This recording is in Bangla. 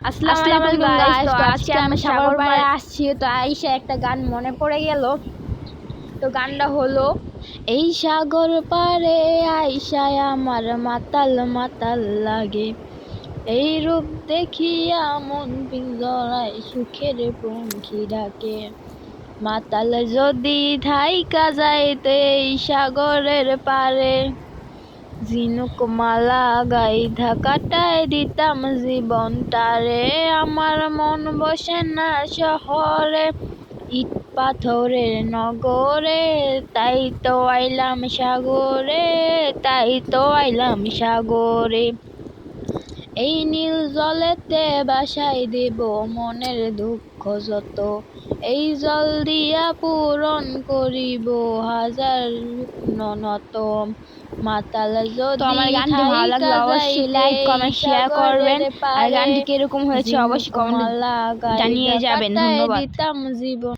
আসসালামু আলাইকুম গাইস। তো আজকে আমি সাগর পাড়ে আসছি। তো আইসা একটা গান মনে পড়ে গেল। তো গানটা হলো, এই সাগর পাড়ে আইসায় আমার মাতাল মাতাল লাগে, এই রূপ দেখিয়া মন পিঞ্জরায় সুখের পঙ্খী ডাকে। মাতাল যদি ধাইকা যাইতে এই সাগরের পারে, ঝিনুক মালা গাইধা কাটায় দিতাম জীবনটারে। আমার মন বসে না শহরে, ইট পাথরের নগরে, তাই তো আইলাম সাগরে, তাই তো আইলাম সাগরে। এই নীল জলেতে বাসায় দেব মনের দুঃখ যত, এই জল দিয়া পূরণ করিব হাজার নত। মাতাল যদি আমার গানটি ভালো লাগলে অবশ্যই লাইক কমেন্ট শেয়ার করবেন। আর গানটি কিরকম হয়েছে অবশ্যই কমেন্টে জানিয়ে যাবেন। ধন্যবাদ। দিতাম জীবন।